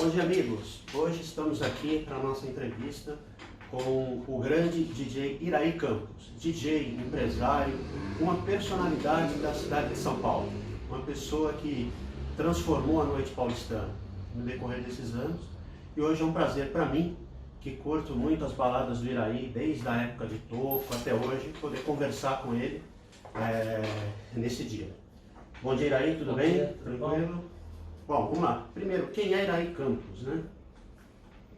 Bom dia, amigos. Hoje estamos aqui para a nossa entrevista com o grande DJ Iraí Campos, DJ, empresário, uma personalidade da cidade de São Paulo, uma pessoa que transformou a noite paulistana no decorrer desses anos. E hoje é um prazer para mim, que curto muito as baladas do Iraí, desde a época de Toco até hoje, poder conversar com ele nesse dia. Bom dia, Iraí, tudo bem? Dia, Tranquilo? Bom, vamos lá. Primeiro, quem é Iraí Campos, né?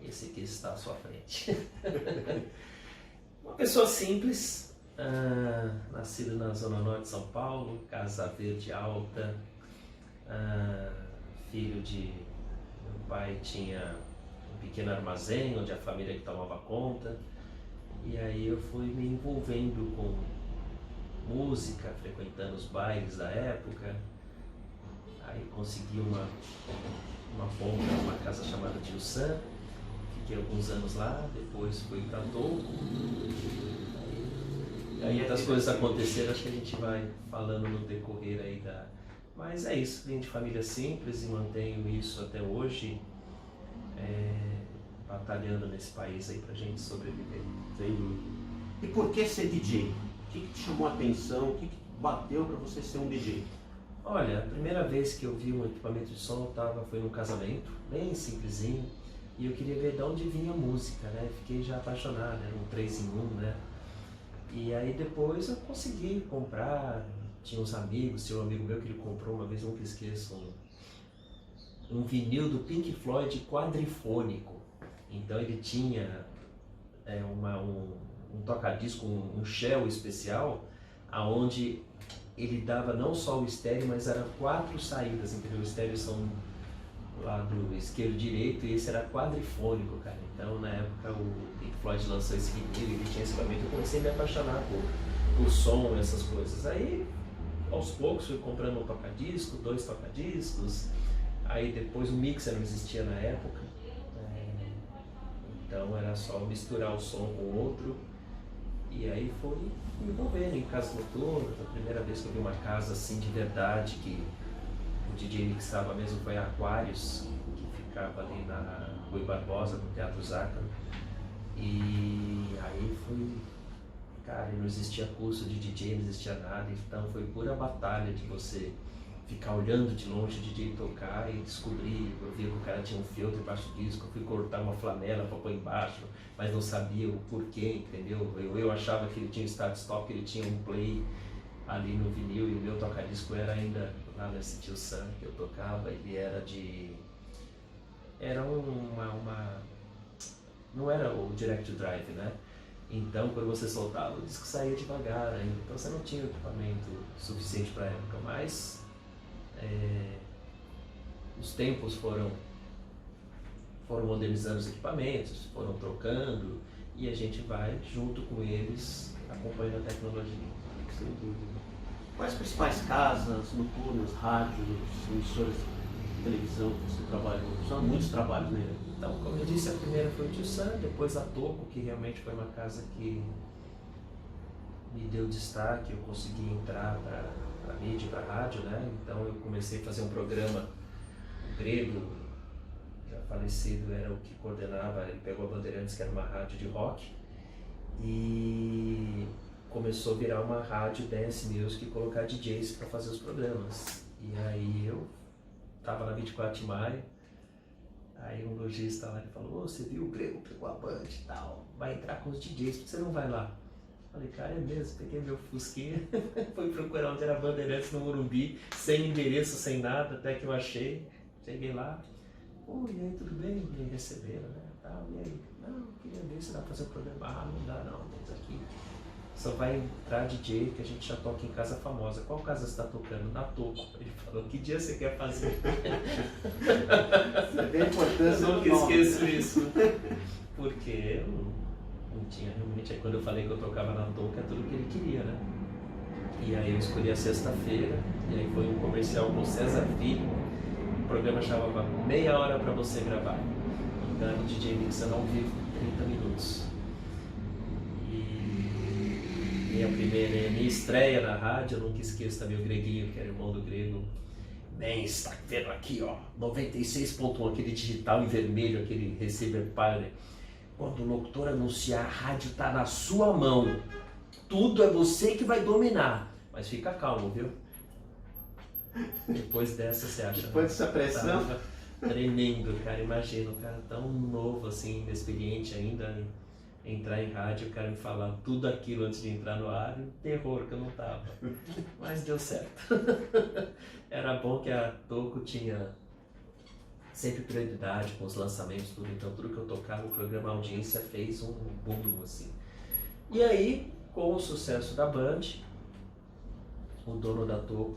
Esse aqui está à sua frente. Uma pessoa simples, nascido na Zona Norte de São Paulo, Casa Verde Alta, filho de... Meu pai tinha um pequeno armazém onde a família que tomava conta, e aí eu fui me envolvendo com música, frequentando os bailes da época. Aí consegui uma ponta, uma casa chamada Tio Sam, fiquei alguns anos lá, depois fui para Toco. Aí outras coisas aconteceram, acho que a gente vai falando no decorrer aí da... Mas é isso, vim de família simples e mantenho isso até hoje, batalhando nesse país aí pra gente sobreviver. Sem dúvida. E por que ser DJ? O que te chamou a atenção? O que bateu para você ser um DJ? Olha, a primeira vez que eu vi um equipamento de som foi num casamento, bem simplesinho, e eu queria ver de onde vinha a música, né? Fiquei já apaixonado, era um 3 em 1, né? E aí depois eu consegui comprar, tinha uns amigos, tinha um amigo meu que ele comprou uma vez, nunca esqueço, um vinil do Pink Floyd quadrifônico. Então ele tinha um toca-disco, um shell especial, aonde ele dava não só o estéreo, mas eram 4 saídas, entendeu? O estéreo são lado esquerdo e direito, e esse era quadrifônico, cara. Então na época o Pink Floyd lançou esse vinil, ele tinha esse equipamento, eu comecei a me apaixonar por som, essas coisas. Aí aos poucos fui comprando um toca-disco, 2 toca-discos, aí depois o mixer não existia na época, então era só misturar o som com o outro. E aí foi me envolvendo em casas noturnas. A primeira vez que eu vi uma casa assim de verdade, que o DJ mixava mesmo, foi a Aquários, que ficava ali na Rui Barbosa, no Teatro Zácaro. E aí foi... Cara, não existia curso de DJ, não existia nada, então foi pura batalha de você ficar olhando de longe o DJ tocar e descobrir. Eu vi que o cara tinha um filtro embaixo do disco, eu fui cortar uma flanela para pôr embaixo, mas não sabia o porquê, entendeu? Eu achava que ele tinha start-stop, que ele tinha um play ali no vinil, e o meu toca-disco era ainda lá nesse Tio Sam que eu tocava, ele era de... Era não era o Direct Drive, né? Então, quando você soltava, o disco saía devagar ainda, então você não tinha equipamento suficiente para a época, mas os tempos foram modernizando os equipamentos, foram trocando, e a gente vai junto com eles acompanhando a tecnologia. Sem dúvida. Quais as principais casas, noturnas, rádios, emissoras de televisão que você trabalhou? São muitos trabalhos, né? Então, como eu disse, a primeira foi o Tio Sam, depois a Toco, que realmente foi uma casa que me deu destaque, eu consegui entrar para a mídia, para a rádio, né? Então eu comecei a fazer um programa, o Grego, já falecido, era o que coordenava, ele pegou a Bandeirantes, que era uma rádio de rock, e começou a virar uma rádio dance music e colocar DJs para fazer os programas. E aí eu estava na 24 de maio, aí um lojista lá, ele falou: você viu, o Grego pegou a Band e tal, vai entrar com os DJs, por que você não vai lá? Falei, cara, é mesmo, peguei meu fusquinha, fui procurar onde era Bandeirantes, no Morumbi, sem endereço, sem nada, até que eu achei, cheguei lá, e aí, tudo bem? Me receberam, né, tal, e aí? Não, queria ver se dá pra fazer o programa. Não dá não, mas aqui só vai entrar DJ que a gente já toca em casa famosa. Qual casa você tá tocando? Na Toco. Ele falou, que dia você quer fazer? Isso é bem importante. Eu nunca esqueço isso, porque eu não tinha realmente. Aí quando eu falei que eu tocava na Toco, é tudo que ele queria, né? E aí eu escolhi a sexta-feira, e aí foi um comercial com César Filho. O programa chamava Meia Hora Pra Você Gravar. Então era o DJ mixando ao vivo, 30 minutos. E minha estreia na rádio, eu nunca esqueço também o Greguinho, que era irmão do Grego, bem, está vendo aqui, ó, 96.1, aquele digital em vermelho, aquele receiver panel. Quando o locutor anunciar, a rádio está na sua mão. Tudo é você que vai dominar. Mas fica calmo, viu? Depois dessa, você acha? Depois dessa pressão. Tá tremendo, cara. Imagina, um cara tão novo, assim, inexperiente ainda, entrar em rádio, o cara me falar tudo aquilo antes de entrar no ar, um terror que eu não tava. Mas deu certo. Era bom que a Toco tinha sempre prioridade com os lançamentos, tudo. Então tudo que eu tocava, o programa Audiência fez um boom, assim. E aí, com o sucesso da Band, o dono da Toco,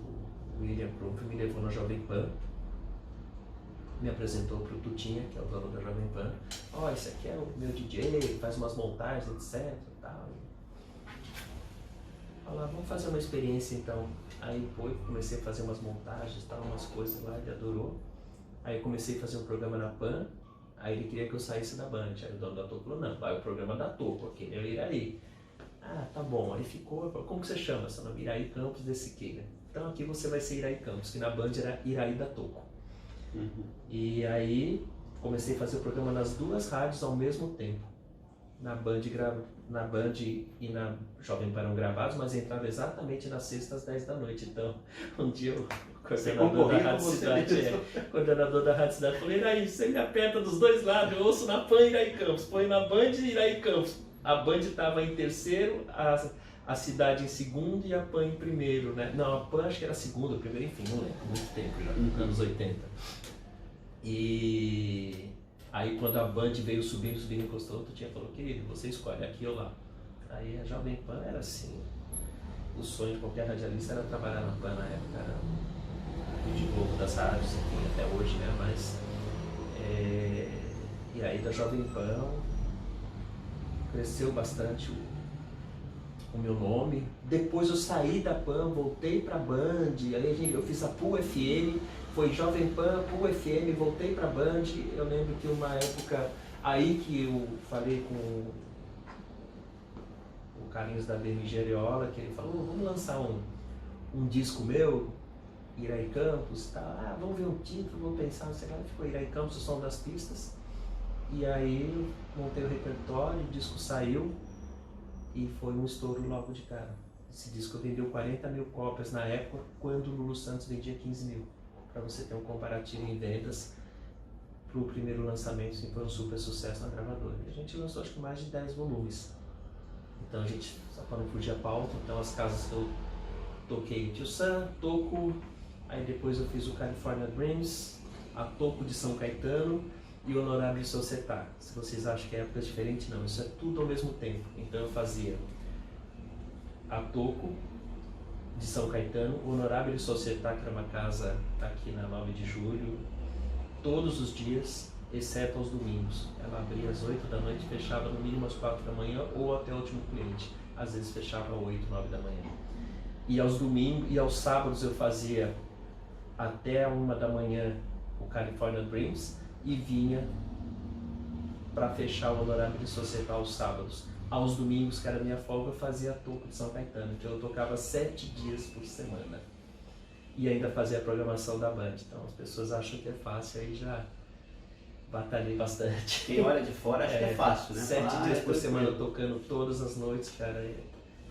William Proof, me levou na Jovem Pan, me apresentou para o Tutinha, que é o dono da Jovem Pan. Ó, esse aqui é o meu DJ, faz umas montagens, etc e tal. Falei, vamos fazer uma experiência então. Aí comecei a fazer umas montagens, tal, umas coisas lá, ele adorou. Aí comecei a fazer um programa na Pan, aí ele queria que eu saísse da Band. Aí o dono da Toco falou, não, vai o programa da Toco, aquele é o Iraí. Ah, tá bom. Aí ficou, como que você chama? Seu nome? Iraí Campos de Siqueira. Então aqui você vai ser Iraí Campos, que na Band era Iraí da Toco. E aí comecei a fazer o programa nas duas rádios ao mesmo tempo. Na Band e na Jovem Pan eram gravados, mas entrava exatamente nas sextas às 10 da noite. Então, um dia o coordenador da Rádio Cidade, falou, Iraí, você me aperta dos dois lados, eu ouço na Pan Iraí Campos, põe na Band Iraí Campos. A Band estava em terceiro, a Cidade em segundo e a Pan em primeiro, né? Não, a Pan acho que era segunda, primeiro, enfim, não lembro, muito tempo já, anos 80. E aí quando a Band veio subindo, encostou, o Tutinha falou, querido, você escolhe aqui ou lá. Aí a Jovem Pan era assim, o sonho de qualquer radialista era trabalhar na Pan na época, era de Globo das rádios, enfim, até hoje, né? Mas, e aí da Jovem Pan cresceu bastante o meu nome. Depois eu saí da Pan, voltei pra Band, aí eu fiz a Pool FM, foi Jovem Pan, Pool FM, voltei pra Band. Eu lembro que uma época aí que eu falei com o Carlinhos da BMG Areola, que ele falou, vamos lançar um disco meu, Iraí Campos, tá? Vamos ver um título, vamos pensar, não sei lá, ficou Iraí Campos, o som das pistas. E aí montei o repertório, o disco saiu e foi um estouro logo de cara. Esse disco vendeu 40 mil cópias na época, quando o Lulu Santos vendia 15 mil. Para você ter um comparativo em vendas, para o primeiro lançamento, sim, foi um super sucesso na gravadora. A gente lançou acho que mais de 10 volumes. Então a gente, só para não fugir a pauta, então as casas que eu toquei, Tio Sam, Toco, aí depois eu fiz o California Dreams, a Toco de São Caetano, e o Honorable Società. Se vocês acham que é época diferente, não, isso é tudo ao mesmo tempo. Então eu fazia a Toco de São Caetano, o Honorable Società, que era uma casa aqui na 9 de julho, todos os dias, exceto aos domingos. Ela abria às 8 da noite, fechava no mínimo às 4 da manhã ou até o último cliente. Às vezes fechava às 8, 9 da manhã. E aos domingos e aos sábados eu fazia até 1 da manhã o California Dreams, e vinha para fechar o Honorable Società aos sábados. Aos domingos, que era minha folga, eu fazia a Toco de São Caetano, então eu tocava 7 dias por semana. E ainda fazia a programação da Band. Então as pessoas acham que é fácil, aí já batalhei bastante. Quem olha de fora acha que é fácil, né? 7 dias por semana tocando todas as noites, cara,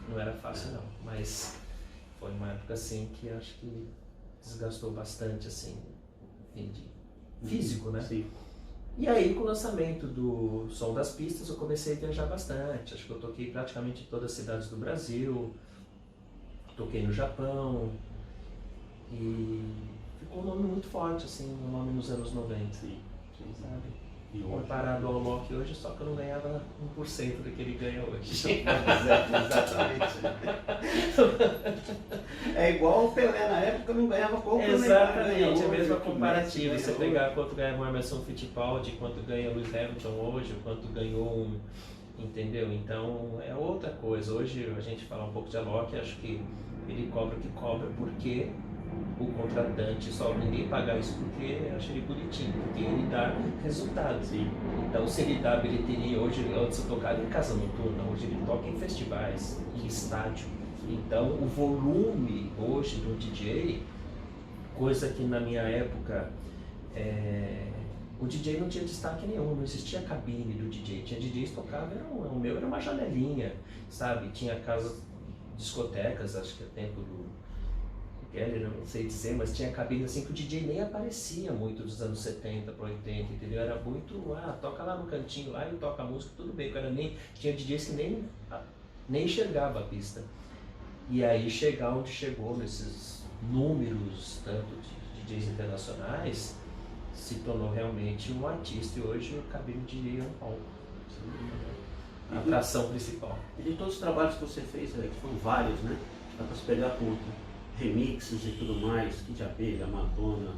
não era fácil não. Mas foi uma época assim que acho que desgastou bastante, assim, de físico, né? Sim. E aí, com o lançamento do Som das Pistas, eu comecei a viajar bastante. Acho que eu toquei praticamente em todas as cidades do Brasil, toquei no Japão, e ficou um nome muito forte, assim, um nome nos anos 90, sim, sabe? E hoje? Comparado ao Loki hoje, só que eu não ganhava 1% do que ele ganha hoje. Exatamente. É igual o Pelé na época, não ganhava pouco. Exatamente, a mesma comparativa. Você pegar quanto ganha o Emerson Fittipaldi, quanto ganha o Lewis Hamilton hoje, quanto ganhou entendeu? Então é outra coisa. Hoje a gente fala um pouco de Alok, acho que ele cobra o que cobra porque o contratante só ninguém paga isso porque acha ele bonitinho, porque ele dá resultado. Sim. Então se ele dá bilheteria, hoje antes eu tocava em casa noturna, hoje ele toca em festivais, em estádio. Então o volume hoje do DJ coisa que na minha época o DJ não tinha destaque nenhum, não existia cabine do DJ. Tinha DJs que tocavam, o meu era uma janelinha, sabe? Tinha casas, discotecas, acho que é tempo do Keller, não sei dizer, mas tinha cabine assim que o DJ nem aparecia muito dos anos 70 para 80, entendeu? Era muito, toca lá no cantinho, lá e toca a música, tudo bem, cara, tinha DJs que nem enxergava a pista. E aí chegar onde chegou, nesses números, tanto de DJs internacionais, se tornou realmente um artista, e hoje o cabine de DJ é um palco. A atração principal. E de todos os trabalhos que você fez, que foram vários, né? Dá pra se pegar conta. Remixes e tudo mais, Kid Abelha, Madonna.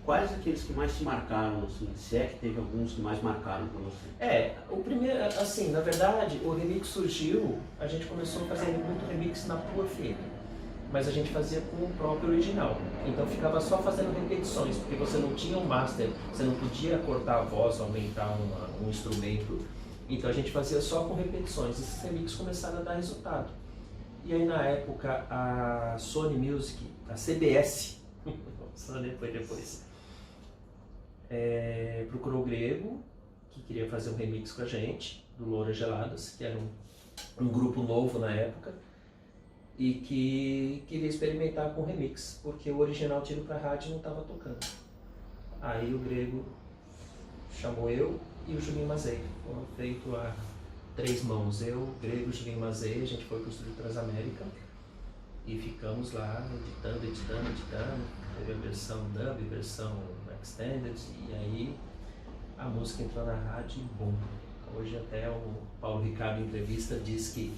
Quais aqueles que mais te marcaram, assim? Se é que teve alguns que mais marcaram pra você? O primeiro, assim, na verdade, o remix surgiu, a gente começou a fazer muito remix na Pua FM. Mas a gente fazia com o próprio original. Então ficava só fazendo repetições, porque você não tinha um master, você não podia cortar a voz, aumentar um instrumento. Então a gente fazia só com repetições. Esses remixes começaram a dar resultado. E aí na época a Sony Music, a CBS, Sony foi depois, procurou o Grego, que queria fazer um remix com a gente, do Louras Geladas, que era um grupo novo na época, e que queria experimentar com remix, porque o original tiro pra rádio não estava tocando. Aí o Grego chamou eu e o Julinho Mazei. Foram feito a 3 mãos. Eu, o Grego, o Julinho Mazei, a gente foi pro estúdio Transamérica e ficamos lá editando. Teve a versão dub, versão extended, e aí a música entrou na rádio e bom. Hoje até o Paulo Ricardo em entrevista diz que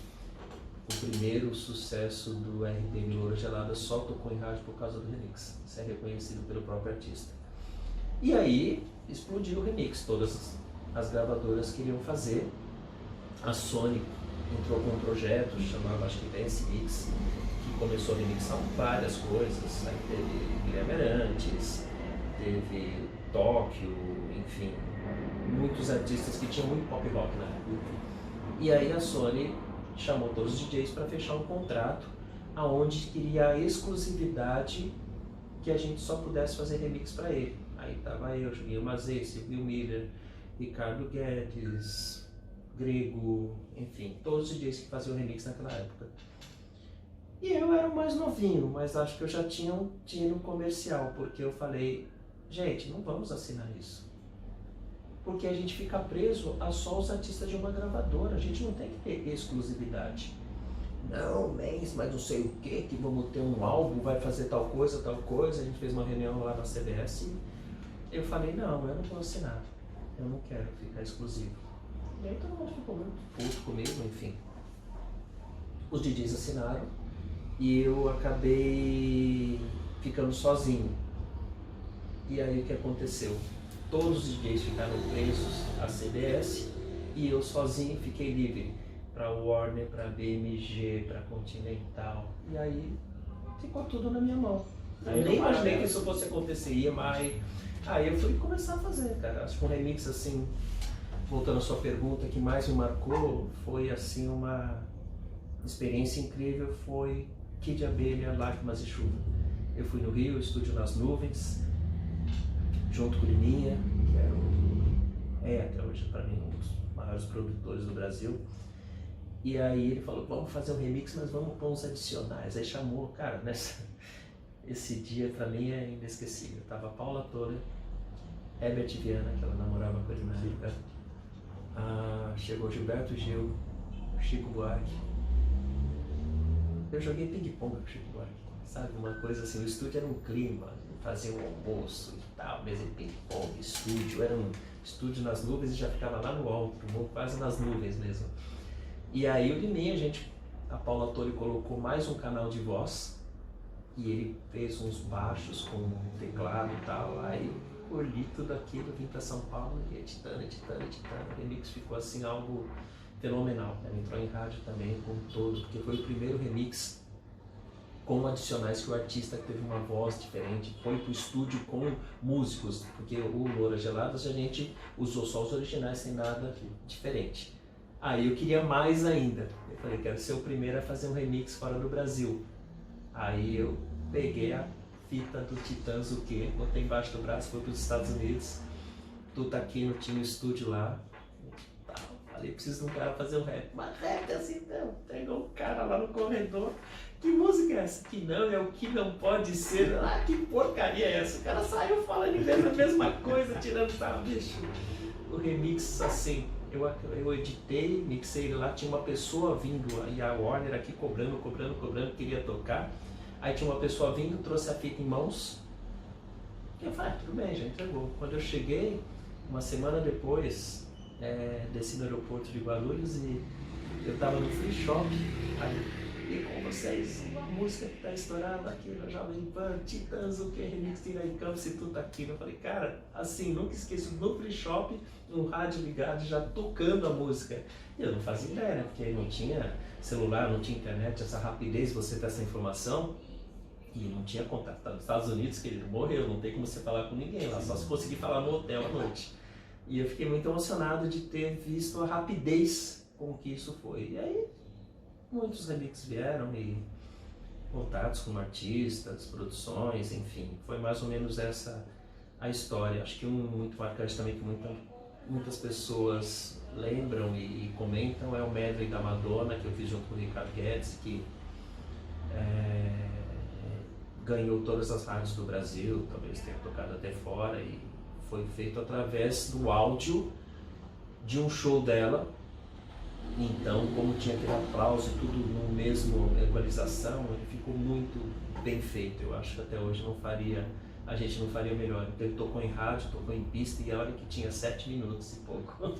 o primeiro sucesso do RPM Louras Geladas só tocou em rádio por causa do remix. Isso é reconhecido pelo próprio artista. E aí explodiu o remix, todas as gravadoras queriam fazer. A Sony entrou com um projeto, chamava, acho que Dance Mix, que começou a remixar várias coisas. Aí teve Guilherme Arantes, teve Tóquio, enfim, muitos artistas que tinham muito pop rock na época. E aí a Sony chamou todos os DJs para fechar um contrato aonde queria a exclusividade que a gente só pudesse fazer remix para ele. Aí tava eu, Julinho Mazei, Silvio Miller, Ricardo Guedes, Grego, enfim, todos os DJs que faziam remix naquela época. E eu era o mais novinho, mas acho que eu já tinha um tino comercial, porque eu falei, gente, não vamos assinar isso. Porque a gente fica preso a só os artistas de uma gravadora, a gente não tem que ter exclusividade. Não, mas não sei o que vamos ter um álbum, vai fazer tal coisa, a gente fez uma reunião lá na CBS e eu falei, não, eu não vou assinar, eu não quero ficar exclusivo. E aí todo mundo ficou muito puto comigo, enfim. Os DJs assinaram e eu acabei ficando sozinho. E aí o que aconteceu? Todos os DJs ficaram presos à CBS e eu sozinho fiquei livre para Warner, para BMG, para Continental. E aí ficou tudo na minha mão. Eu nem imaginei que isso fosse acontecer, EMI. Aí eu fui começar a fazer, cara. Acho que um remix assim, voltando à sua pergunta, que mais me marcou foi assim uma experiência incrível, foi Kid Abelha, Lágrimas e Chuva. Eu fui no Rio, estúdio Nas Nuvens, junto com o Liminha, que era até hoje para mim um dos maiores produtores do Brasil. E aí ele falou, vamos fazer um remix, mas vamos pôr uns adicionais. Aí chamou, cara, esse dia para mim é inesquecível. Tava a Paula Toller, Herbert Viana, que ela namorava com ele na época. Chegou Gilberto Gil, Chico Buarque. Eu joguei ping-pong com o Chico Buarque, sabe? Uma coisa assim, o estúdio era um clima, fazia um almoço e tal, mesa de ping-pong, estúdio, era um estúdio nas nuvens e já ficava lá no alto, quase nas nuvens mesmo. E aí o Liminha, a Paula Toller colocou mais um canal de voz e ele fez uns baixos com teclado e tal, aí colhi tudo aquilo, vim para São Paulo e editando, o remix ficou assim algo fenomenal. Ela entrou em rádio também com todo, porque foi o primeiro remix com adicionais que o artista teve uma voz diferente, foi pro estúdio com músicos, porque o Louras Geladas a gente usou só os originais sem nada diferente. Aí eu queria mais ainda, eu falei, quero ser o primeiro a fazer um remix fora do Brasil. Aí eu peguei a fita do Titãs o quê? Botei embaixo do braço, fui para os Estados Unidos. Tu tá aqui, eu tinha um estúdio lá. Falei, preciso de um cara fazer um rap. Mas rap assim não. Pegou um cara lá no corredor. Que música é essa? Que não, é o que não pode ser. Ah, que porcaria é essa? O cara saiu falando a mesma coisa, tirando sarro, bicho. O remix, assim, eu editei, mixei ele lá, tinha uma pessoa vindo, e a Warner aqui cobrando, queria tocar. Aí tinha uma pessoa vindo, trouxe a fita em mãos. E eu falei, tudo bem, já entregou. Quando eu cheguei, uma semana depois, desci no aeroporto de Guarulhos e eu tava no Free Shop, aí e com vocês, uma música que tá estourada aqui na Jovem Pan, Titãs, o que? Remix de Ira e Campos e tudo tá aqui. Eu falei, cara, assim, nunca esqueço, no Free Shop, no rádio ligado, já tocando a música. E eu não fazia ideia, né? Porque não tinha celular, não tinha internet, essa rapidez, você ter essa informação. E não tinha contato. Tá nos Estados Unidos, querido, morreu, não tem como você falar com ninguém lá, só se conseguir falar no hotel à noite. E eu fiquei muito emocionado de ter visto a rapidez com que isso foi. E aí, muitos remixes vieram e contatos com artistas, produções, enfim. Foi mais ou menos essa a história. Acho que um muito marcante também que muitas pessoas lembram e comentam é o medley da Madonna, que eu fiz junto com o Ricardo Guedes, que ganhou todas as rádios do Brasil, talvez tenha tocado até fora, e foi feito através do áudio de um show dela. Então, como tinha aquele aplauso e tudo no mesmo equalização, ele ficou muito bem feito. Eu acho que até hoje a gente não faria melhor. Então, ele tocou em rádio, tocou em pista, e a hora que tinha 7 minutos e pouco.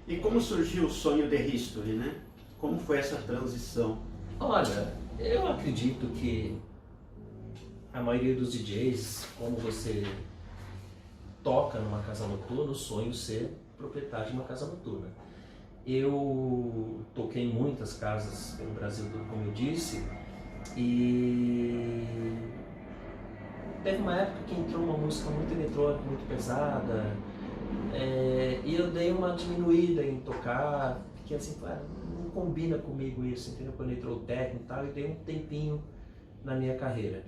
E como surgiu o sonho de History, né? Como foi essa transição? Olha, eu acredito que a maioria dos DJs, como você toca numa casa noturna, o sonho é ser proprietário de uma casa noturna. Eu toquei em muitas casas pelo Brasil, como eu disse, e teve uma época que entrou uma música muito eletrônica, muito pesada, e eu dei uma diminuída em tocar, porque assim, não combina comigo isso, entendeu? Quando entrou o técnico e tal, eu dei um tempinho na minha carreira.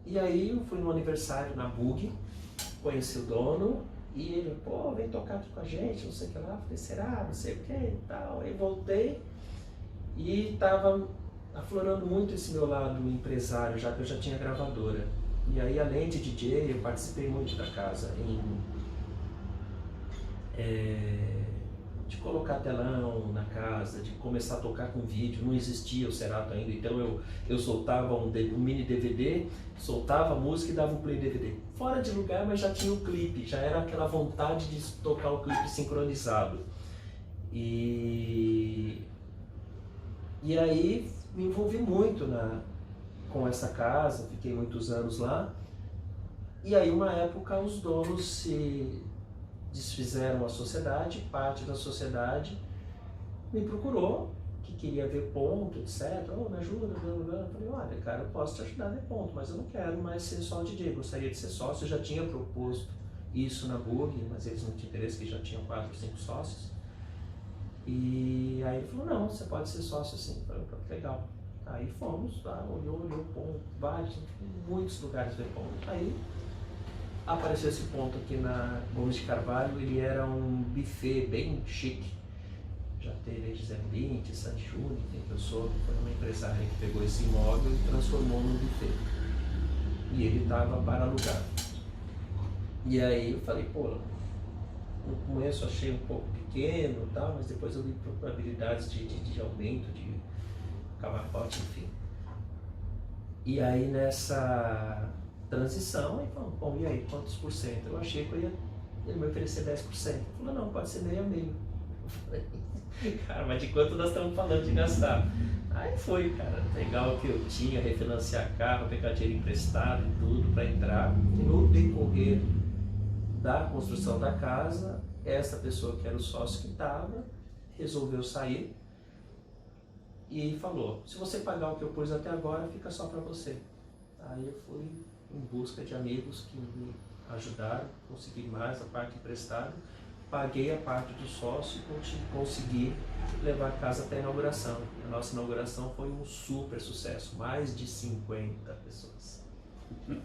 E aí eu fui no aniversário na Bug, conheci o dono, e ele, pô, vem tocar aqui com a gente, não sei o que lá. Falei, será? Não sei o que e tal. Aí voltei e tava aflorando muito esse meu lado empresário, já que eu já tinha gravadora. E aí, além de DJ, eu participei muito da casa de colocar telão na casa, de começar a tocar com vídeo. Não existia o Serato ainda, então eu soltava um mini DVD, soltava a música e dava um play DVD. Fora de lugar, mas já tinha o clipe, já era aquela vontade de tocar o clipe sincronizado. E aí me envolvi muito com essa casa, fiquei muitos anos lá. E aí, uma época, os donos se desfizeram a sociedade, parte da sociedade me procurou, que queria ver ponto, etc. Oh, me ajuda, blá, blá, blá. Eu falei, olha, cara, eu posso te ajudar a ver ponto, mas eu não quero mais ser só DJ, gostaria de ser sócio. Eu já tinha proposto isso na Bug, mas eles não tinham interesse, que já tinham 4 ou 5 sócios. E aí ele falou, não, você pode ser sócio assim. Eu falei, legal. Aí fomos, tá? olhou ponto, vários, muitos lugares ver ponto. Aí apareceu esse ponto aqui na Gomes de Carvalho. Ele era um buffet bem chique. Já teve Zé Lint, Sandy Júnior, tem pessoa que foi uma empresária que pegou esse imóvel e transformou num buffet. E ele estava para alugar. E aí eu falei, pô, no começo achei um pouco pequeno e tal, mas depois eu vi probabilidades de aumento, de camarote, enfim. E aí nessa transição, aí falou, bom, e aí, quantos por cento? Eu achei que ele me oferecer 10%. Ele falou, não, pode ser meio a meio. Eu falei, cara, mas de quanto nós estamos falando de gastar? Aí foi, cara, legal que eu tinha, refinanciar carro, pegar dinheiro emprestado e tudo para entrar. E no decorrer da construção da casa, essa pessoa que era o sócio que estava, resolveu sair e falou, se você pagar o que eu pus até agora, fica só para você. Aí eu fui em busca de amigos que me ajudaram a conseguir mais a parte emprestada. paguei a parte do sócio e consegui levar a casa até a inauguração. A nossa inauguração foi um super sucesso, mais de 50 pessoas,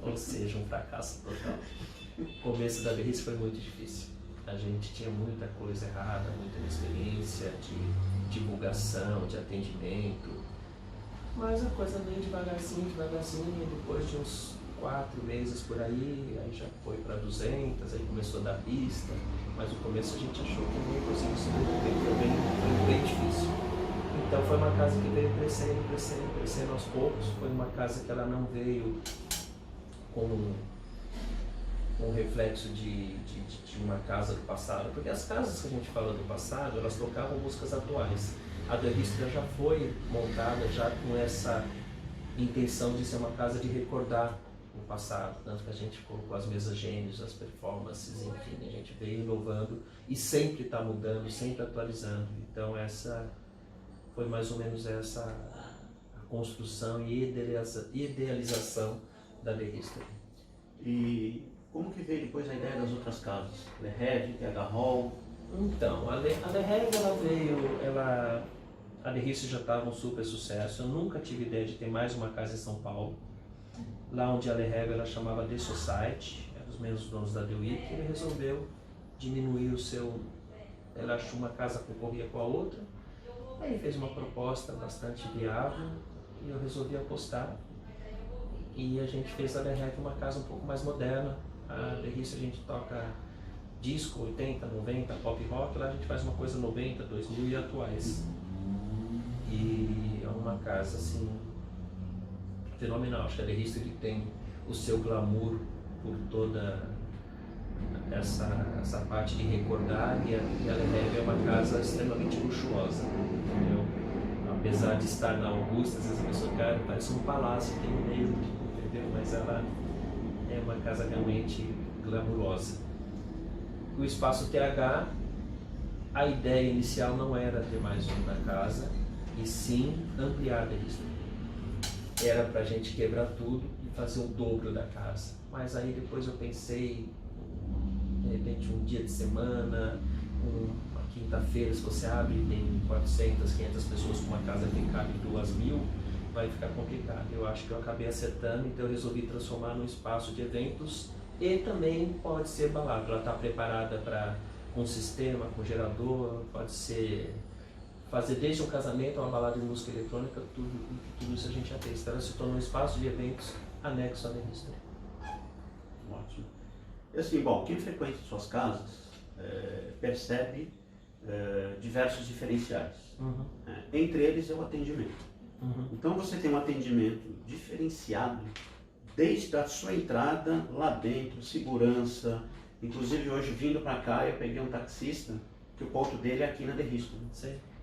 ou seja, um fracasso total. O começo da Derrice foi muito difícil. A gente tinha muita coisa errada, muita inexperiência de divulgação, de atendimento, mas a coisa veio devagarzinho, depois de uns 4 meses por aí já foi para 200, aí começou a dar pista, mas no começo a gente achou que não ia conseguir sobreviver, foi bem difícil. Então foi uma casa que veio crescendo aos poucos, foi uma casa que ela não veio com um reflexo de uma casa do passado, porque as casas que a gente fala do passado, elas tocavam músicas atuais. A Derrice já foi montada já com essa intenção de ser uma casa de recordar o passado, tanto que a gente colocou as mesas gênios, as performances, enfim, a gente veio inovando e sempre está mudando, sempre atualizando. Então essa foi mais ou menos essa a construção e idealização da Derrice. E como que veio depois a ideia das outras casas? Le Rêve, TH Hall? Então, a Le Rêve, a Derrice já estava um super sucesso. Eu nunca tive ideia de ter mais uma casa em São Paulo. Lá onde a Le Rêve ela chamava The Society, eram os mesmos donos da The Week, ele resolveu diminuir o seu... Ele achou uma casa que concorria com a outra, aí fez uma proposta bastante viável e eu resolvi apostar. E a gente fez a Le Rêve uma casa um pouco mais moderna. A Derrice a gente toca disco, 80, 90, pop rock, lá a gente faz uma coisa 90, 2000 e atuais. E é uma casa assim fenomenal. Acho que a Derrice ele tem o seu glamour por toda essa parte de recordar, e a Le Rêve é uma casa extremamente luxuosa, entendeu? Apesar de estar na Augusta, às vezes a pessoa, cara, parece um palácio, tem um meio, entendeu? Mas ela é uma casa realmente glamurosa. O espaço TH, a ideia inicial não era ter mais um na casa, e sim ampliar a Derrice. Era pra gente quebrar tudo e fazer o dobro da casa. Mas aí depois eu pensei, de repente um dia de semana, uma quinta-feira, se você abre e tem 400, 500 pessoas com uma casa que cabe 2.000, vai ficar complicado. Eu acho que eu acabei acertando, então eu resolvi transformar num espaço de eventos e também pode ser balada. Ela está preparada para um sistema, com gerador, pode ser fazer desde um casamento a uma balada de música eletrônica, tudo isso a gente já fez. Então ela se tornou um espaço de eventos anexo à Derrice. Ótimo. E assim, bom, quem frequenta suas casas percebe diversos diferenciais. Entre eles é o atendimento. Então você tem um atendimento diferenciado desde a sua entrada lá dentro, segurança. Inclusive hoje vindo para cá eu peguei um taxista que o ponto dele é aqui na Derrice.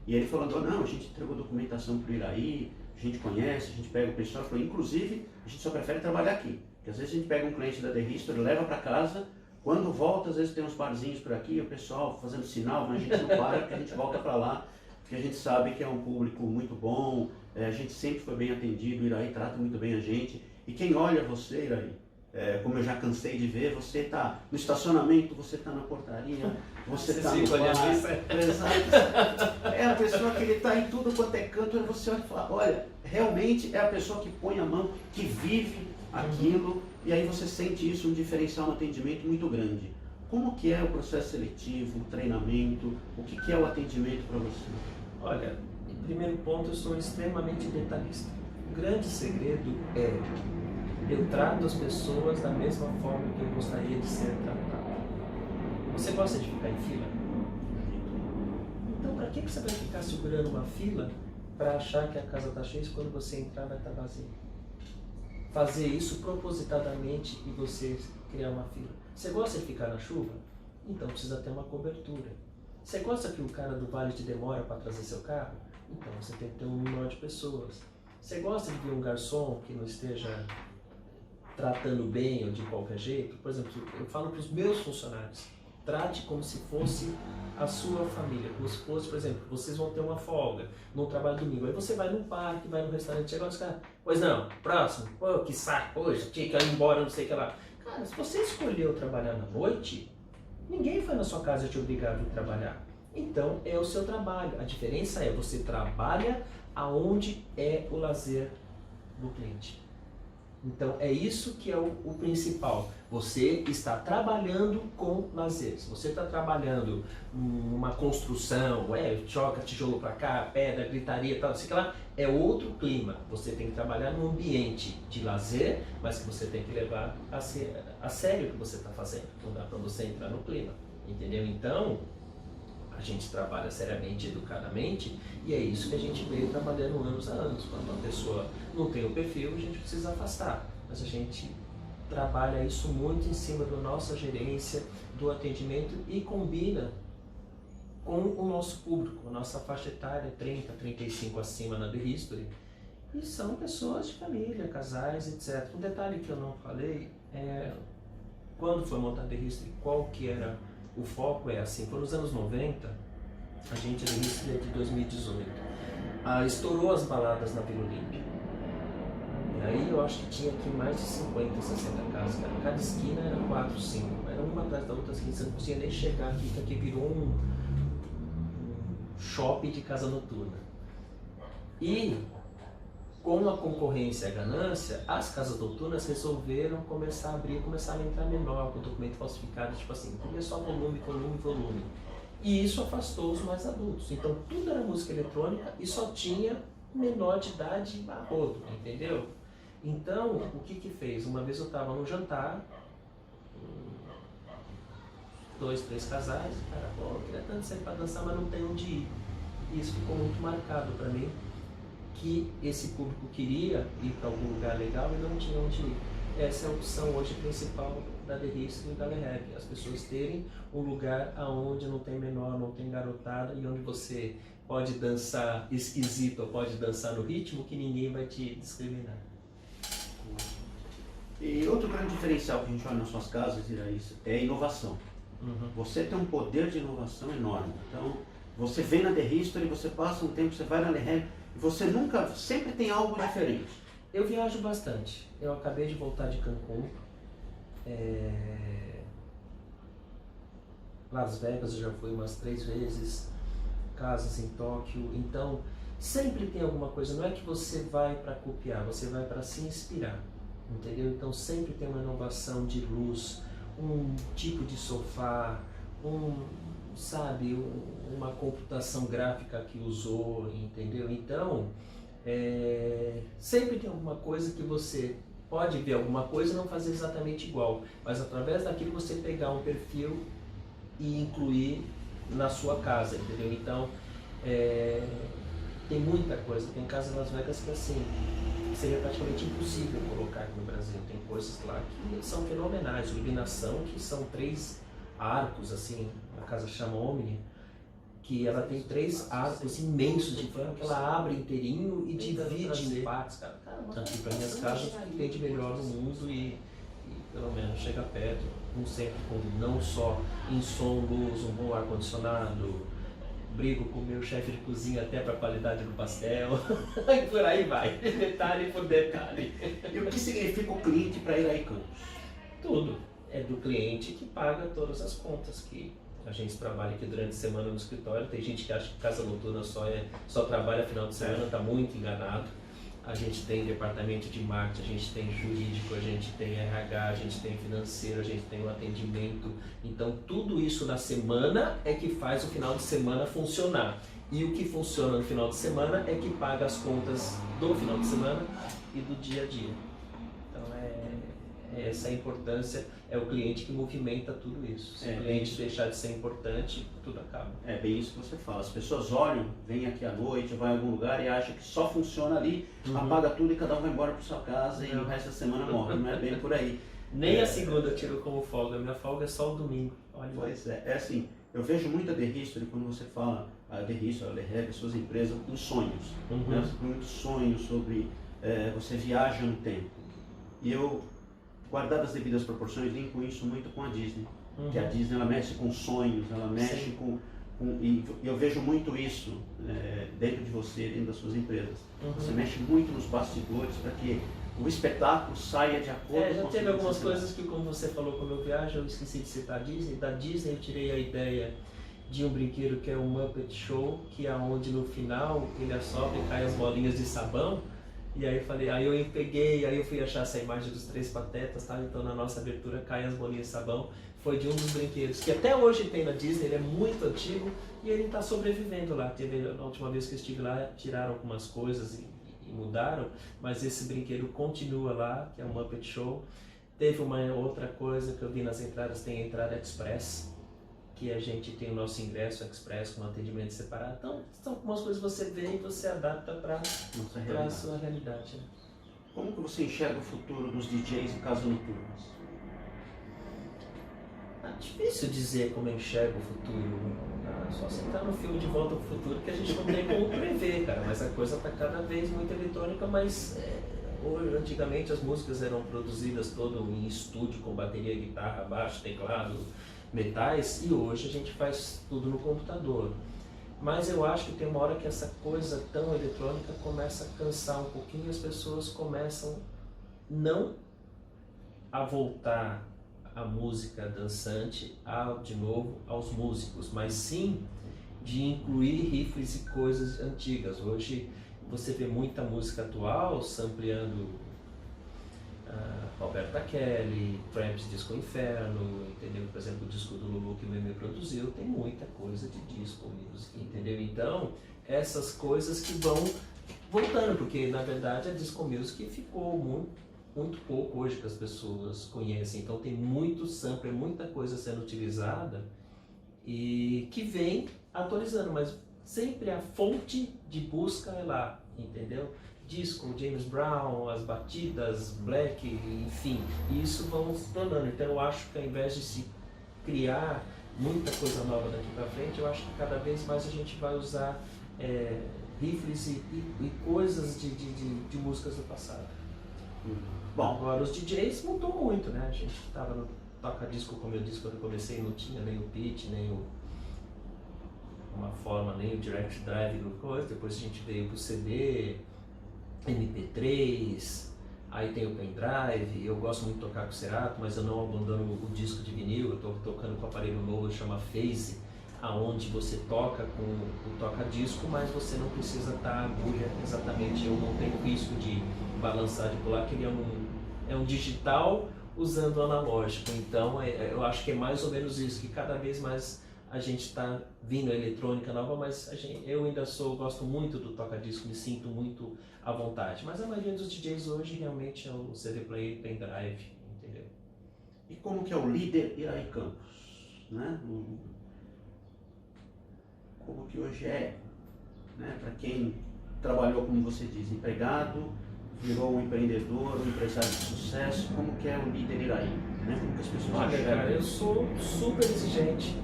E ele falou, não, a gente entregou documentação para o Iraí, a gente conhece, a gente pega o pessoal, falou, inclusive a gente só prefere trabalhar aqui. Porque às vezes a gente pega um cliente da Derrice, ele leva para casa, quando volta às vezes tem uns barzinhos por aqui, o pessoal fazendo sinal, mas a gente não para porque a gente volta para lá, porque a gente sabe que é um público muito bom, a gente sempre foi bem atendido, o Iraí trata muito bem a gente. E quem olha você, Iraí, como eu já cansei de ver, você está no estacionamento, você está na portaria, você está no bar. É a pessoa que ele está em tudo quanto é canto, aí você olha e fala, olha, realmente é a pessoa que põe a mão, que vive aquilo, e aí você sente isso, um diferencial no atendimento muito grande. Como que é o processo seletivo, o treinamento, o que é o atendimento para você? Olha, em primeiro ponto, eu sou extremamente detalhista. O grande segredo é eu trato as pessoas da mesma forma que eu gostaria de ser tratado. Você gosta de ficar em fila? Então, para que você vai ficar segurando uma fila para achar que a casa está cheia e quando você entrar vai estar vazia? Fazer isso propositadamente e você criar uma fila. Você gosta de ficar na chuva? Então precisa ter uma cobertura. Você gosta que o cara do vale te demora para trazer seu carro? Então você tem que ter um número de pessoas. Você gosta de ver um garçom que não esteja tratando bem ou de qualquer jeito? Por exemplo, eu falo para os meus funcionários, trate como se fosse a sua família, como se fosse, por exemplo, vocês vão ter uma folga no trabalho domingo, aí você vai no parque, vai no restaurante, chega os caras, pois não, próximo, pô, que saco, hoje tinha que ir embora, não sei o que lá. Cara, se você escolheu trabalhar na noite, Ninguém foi na sua casa te obrigar a vir trabalhar. Então é o seu trabalho. A diferença é você trabalha aonde é o lazer do cliente. Então é isso que é o principal. Você está trabalhando com lazer. Se você está trabalhando numa construção, joga tijolo para cá, pedra, gritaria, tal, sei lá, é outro clima. Você tem que trabalhar num ambiente de lazer, mas que você tem que levar a sério o que você está fazendo. Não dá para você entrar no clima, entendeu? Então a gente trabalha seriamente, educadamente, e é isso que a gente veio trabalhando anos a anos. Quando uma pessoa não tem o perfil, a gente precisa afastar. Mas a gente trabalha isso muito em cima da nossa gerência, do atendimento e combina com o nosso público. A nossa faixa etária é 30, 35 acima na The History. E são pessoas de família, casais, etc. Um detalhe que eu não falei é quando foi montada a The History, qual que era o foco. É assim, foi nos anos 90, a gente era início de 2018, estourou as baladas na Vila Olímpia. E aí eu acho que tinha aqui mais de 50, 60 casas, cara. Cada esquina era 4, 5, era uma atrás da outra, assim, você não conseguia nem chegar aqui, que aqui virou um shopping de casa noturna. E com a concorrência e a ganância, as casas noturnas resolveram começar a abrir, começaram a entrar menor, com documento falsificado, tipo assim, queria só volume, volume, volume. E isso afastou os mais adultos. Então tudo era música eletrônica e só tinha menor de idade a rodo, entendeu? Então, o que que fez? Uma vez eu estava num jantar, 2, 3 casais, cara, pô, eu queria tanto sair para dançar, mas não tem onde ir. E isso ficou muito marcado para mim, que esse público queria ir para algum lugar legal e não tinha onde ir. Essa é a opção hoje principal da The History e da Lerreg, as pessoas terem um lugar onde não tem menor, não tem garotada e onde você pode dançar esquisito ou pode dançar no ritmo que ninguém vai te discriminar. E outro grande diferencial que a gente olha nas suas casas, Iraís, é a inovação. Você tem um poder de inovação enorme. Então, você vem na The History, você passa um tempo, você vai na Lerreg, e você sempre tem algo diferente. Eu viajo bastante. Eu acabei de voltar de Cancún. Las Vegas eu já fui umas 3 vezes. Casas em Tóquio. Então, sempre tem alguma coisa. Não é que você vai para copiar, você vai para se inspirar. Entendeu? Então, sempre tem uma inovação de luz, um tipo de sofá, uma computação gráfica que usou, entendeu? Então, sempre tem alguma coisa que você pode ver alguma coisa e não fazer exatamente igual, mas através daquilo você pegar um perfil e incluir na sua casa, entendeu? Então, tem muita coisa, tem casa em Las Vegas que assim, seria praticamente impossível colocar aqui no Brasil. Tem coisas lá que são fenomenais, iluminação que são 3 arcos, assim, a casa chama Omni, que ela tem 3 arcos imensos de plano que ela abre inteirinho e divide em partes, cara. Aqui para minhas casas tem de melhor no mundo e pelo menos chega perto, um centro com não só em som, luz, um bom ar-condicionado. Brigo com o meu chefe de cozinha até para a qualidade do pastel, e por aí vai, detalhe por detalhe. E o que significa o cliente para Iraí Campos? Tudo é do cliente que paga todas as contas, que a gente trabalha aqui durante a semana no escritório. Tem gente que acha que casa noturna só trabalha final de semana, está muito enganado. A gente tem departamento de marketing, a gente tem jurídico, a gente tem RH, a gente tem financeiro, a gente tem o atendimento. Então tudo isso na semana é que faz o final de semana funcionar. E o que funciona no final de semana é que paga as contas do final de semana e do dia a dia. Então essa é a importância, é o cliente que movimenta tudo isso. Se o cliente deixar de ser importante, tudo acaba. É bem isso que você fala. As pessoas olham, vêm aqui à noite, vai em algum lugar e acham que só funciona ali, apaga tudo e cada um vai embora para sua casa e o resto da semana morre. Não é bem por aí. Nem a segunda eu tiro como folga, minha folga é só o domingo. Olha. Pois é assim, eu vejo muito a The History quando você fala a The History, a Lerreg, as suas empresas, com sonhos. Né? Muitos sonhos sobre você viaja no tempo. E eu, guardadas as devidas proporções, linko isso muito com a Disney. Que a Disney ela mexe com sonhos, ela mexe e eu vejo muito isso dentro de você, dentro das suas empresas. Você mexe muito nos bastidores para que o espetáculo saia de acordo já com teve algumas coisas que, como você falou, quando eu viajo, eu esqueci de citar a Disney. Da Disney eu tirei a ideia de um brinquedo que é o Muppet Show, que é onde no final ele assopra e cai as bolinhas de sabão. E aí eu falei, aí eu peguei, aí eu fui achar essa imagem dos Três Patetas, tá? Então na nossa abertura cai as bolinhas de sabão. Foi de um dos brinquedos que até hoje tem na Disney, ele é muito antigo e ele está sobrevivendo lá. Na última vez que eu estive lá, tiraram algumas coisas e mudaram, mas esse brinquedo continua lá, que é o Muppet Show. Teve uma outra coisa que eu vi nas entradas, tem a entrada Express, que a gente tem o nosso ingresso Express com um atendimento separado. Então, são algumas coisas que você vê e você adapta para a sua realidade. Né? Como que você enxerga o futuro dos DJs em casas noturnas? É difícil dizer como eu enxergo o futuro. Só você tá no filme De Volta ao Futuro que a gente não tem como prever, cara. Mas a coisa está cada vez muito eletrônica, mas antigamente as músicas eram produzidas todo em estúdio com bateria, guitarra, baixo, teclado, metais, e hoje a gente faz tudo no computador. Mas eu acho que tem uma hora que essa coisa tão eletrônica começa a cansar um pouquinho e as pessoas começam não a voltar a música dançante de novo aos músicos, mas sim de incluir riffs e coisas antigas. Hoje você vê muita música atual sampleando Roberta Kelly, Tramps Disco Inferno, entendeu? Por exemplo, o disco do Lulu que o Meme produziu tem muita coisa de disco music, entendeu? Então essas coisas que vão voltando, porque na verdade a disco music ficou muito pouco hoje que as pessoas conhecem, então tem muito sample, muita coisa sendo utilizada e que vem atualizando, mas sempre a fonte de busca é lá, entendeu? Disco, James Brown, as batidas, Black, enfim, isso vão se tornando. Então eu acho que ao invés de se criar muita coisa nova daqui para frente, eu acho que cada vez mais a gente vai usar riffs e coisas de músicas do passado. Bom, agora os DJs mudou muito, né? A gente estava no toca-disco, como eu disse quando eu comecei, não tinha nem o pitch, nem uma forma, nem o direct drive do coisa. Depois a gente veio pro CD, MP3, aí tem o pendrive. Eu gosto muito de tocar com o Cerato, mas eu não abandono o disco de vinil. Eu estou tocando com um aparelho novo, chama Phase, aonde você toca com o toca-disco, mas você não precisa estar a agulha exatamente. Eu não tenho risco de balançar, de pular, que ele é um digital usando o analógico. Então eu acho que é mais ou menos isso, que cada vez mais a gente está vindo a eletrônica nova, mas eu ainda gosto muito do toca-disco, me sinto muito à vontade. Mas a maioria dos DJs hoje realmente é o CD player e pendrive, entendeu? E como que é o líder Iraí Campos, né? Como que hoje é, né? Para quem trabalhou, como você diz, empregado, virou um empreendedor, um empresário de sucesso, como que é o líder Iraí, né? Como que as pessoas Olha, cara, eu sou super exigente.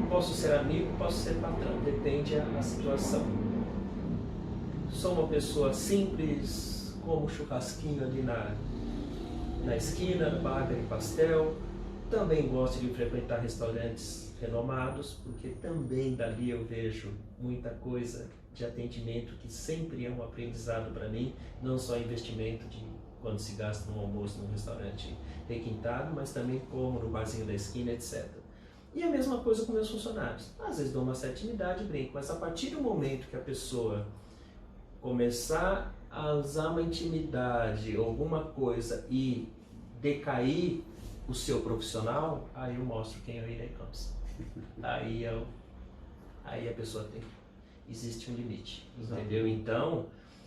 Posso ser amigo, posso ser patrão, depende da situação. Sou uma pessoa simples, como churrasquinho ali na esquina, barra de pastel. Também gosto de frequentar restaurantes renomados, porque também dali eu vejo muita coisa de atendimento que sempre é um aprendizado para mim, não só investimento de quando se gasta no almoço num restaurante requintado, mas também como no barzinho da esquina, etc. E a mesma coisa com meus funcionários. Às vezes dou uma certa intimidade e brinco, mas a partir do momento que a pessoa começar a usar uma intimidade ou alguma coisa e decair o seu profissional, aí eu mostro quem é o Iraí Campos. Aí a pessoa existe um limite, entendeu? Então,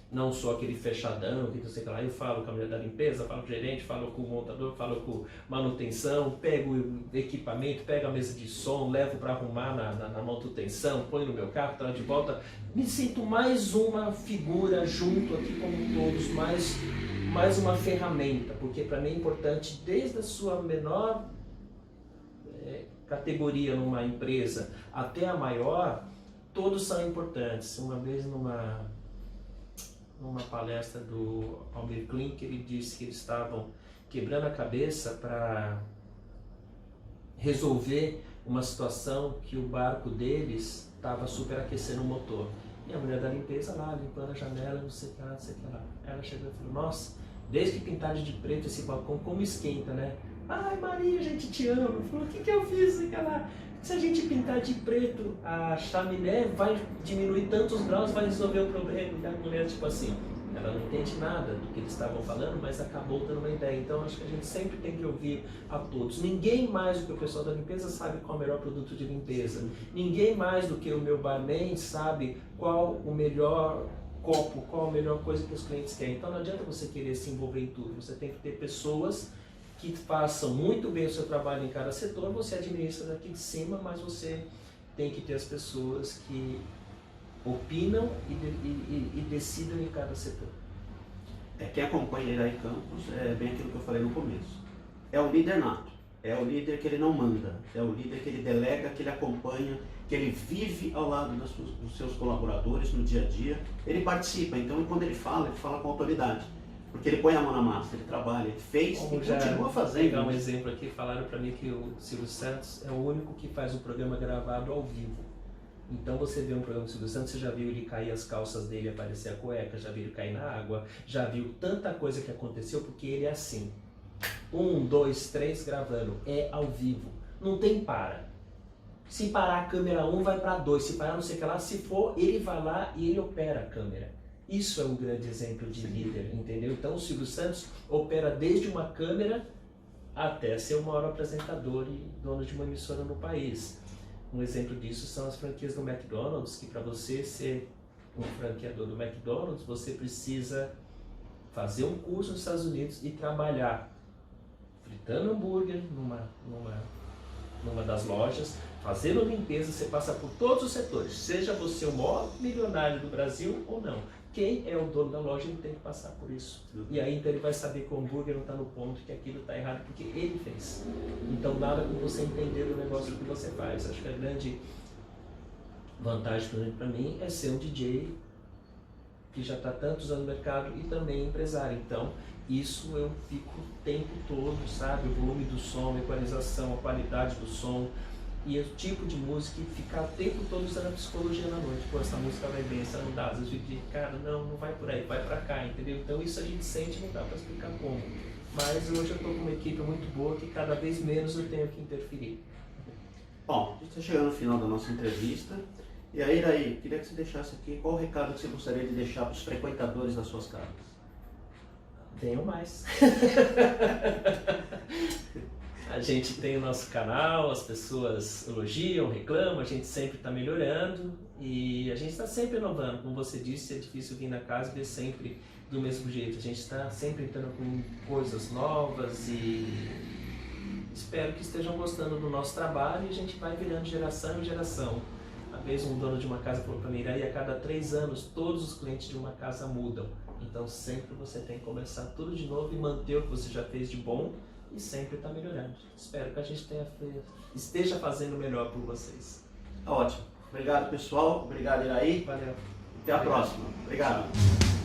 não sou aquele fechadão, que não sei o que lá, eu falo com a mulher da limpeza, falo com o gerente, falo com o montador, falo com manutenção, pego o equipamento, pego a mesa de som, levo para arrumar na manutenção, ponho no meu carro, trago de volta. Me sinto mais uma figura junto aqui como todos, mais uma ferramenta, porque para mim é importante desde a sua menor categoria numa empresa até a maior, todos são importantes. Uma vez numa palestra do Almir Klink, ele disse que eles estavam quebrando a cabeça para resolver uma situação que o barco deles estava superaquecendo o motor. E a mulher da limpeza lá, limpando a janela, não sei o que lá, não sei o que lá. Ela chegou e falou, nossa, desde que pintaram de preto esse balcão, como esquenta, né? Ai, Maria, a gente te ama. Falou, o que eu fiz? Sei lá. Se a gente pintar de preto a chaminé, vai diminuir tantos graus, vai resolver o problema. E a mulher, tipo assim, ela não entende nada do que eles estavam falando, mas acabou dando uma ideia. Então, acho que a gente sempre tem que ouvir a todos. Ninguém mais do que o pessoal da limpeza sabe qual é o melhor produto de limpeza. Ninguém mais do que o meu barman sabe qual o melhor copo, qual a melhor coisa que os clientes querem. Então, não adianta você querer se envolver em tudo. Você tem que ter pessoas que façam muito bem o seu trabalho em cada setor. Você administra daqui de cima, mas você tem que ter as pessoas que opinam e decidam em cada setor. Quem acompanha Iraí Campos é bem aquilo que eu falei no começo. É o líder nato, é o líder que ele não manda, é o líder que ele delega, que ele acompanha, que ele vive ao lado dos seus colaboradores no dia a dia. Ele participa, então quando ele fala com autoridade. Porque ele põe a mão na massa, ele trabalha, ele fez e continua fazendo. Vou pegar um exemplo aqui, falaram para mim que o Silvio Santos é o único que faz um programa gravado ao vivo. Então você vê um programa do Silvio Santos, você já viu ele cair as calças dele, aparecer a cueca, já viu ele cair na água, já viu tanta coisa que aconteceu, porque ele é assim. 1, 2, 3 gravando, é ao vivo, não tem para. Se parar a câmera 1 vai para 2, se parar não sei o que lá, se for, ele vai lá e ele opera a câmera. Isso é um grande exemplo de líder, entendeu? Então o Silvio Santos opera desde uma câmera até ser o maior apresentador e dono de uma emissora no país. Um exemplo disso são as franquias do McDonald's, que para você ser um franqueador do McDonald's, você precisa fazer um curso nos Estados Unidos e trabalhar fritando hambúrguer numa das lojas, fazendo limpeza, você passa por todos os setores, seja você o maior milionário do Brasil ou não. Quem é o dono da loja, ele tem que passar por isso. E aí então ele vai saber que o hambúrguer não está no ponto, que aquilo está errado, porque ele fez. Então nada como você entender o negócio que você faz. Acho que a grande vantagem para mim é ser um DJ que já está tantos anos no mercado e também empresário. Então isso eu fico o tempo todo, sabe? O volume do som, a equalização, a qualidade do som. E o tipo de música, e ficar o tempo todo usando a psicologia na noite. Pô, essa música vai bem, essa não dá. Às vezes eu digo, cara, não vai por aí, vai pra cá, entendeu? Então isso a gente sente, não dá pra explicar como. Mas hoje eu tô com uma equipe muito boa que cada vez menos eu tenho que interferir. Bom, a gente está chegando no final da nossa entrevista. E aí, Iraí, queria que você deixasse aqui qual o recado que você gostaria de deixar para os frequentadores das suas casas. Venham mais. A gente tem o nosso canal, as pessoas elogiam, reclamam, a gente sempre está melhorando e a gente está sempre inovando. Como você disse, é difícil vir na casa e ver sempre do mesmo jeito. A gente está sempre entrando com coisas novas e espero que estejam gostando do nosso trabalho e a gente vai virando geração em geração. Uma vez um dono de uma casa falou para mim, e a cada 3 anos todos os clientes de uma casa mudam. Então sempre você tem que começar tudo de novo e manter o que você já fez de bom e sempre está melhorando. Espero que a gente esteja fazendo melhor por vocês. Ótimo. Obrigado, pessoal. Obrigado, Iraí. Valeu. Até a próxima. Obrigado.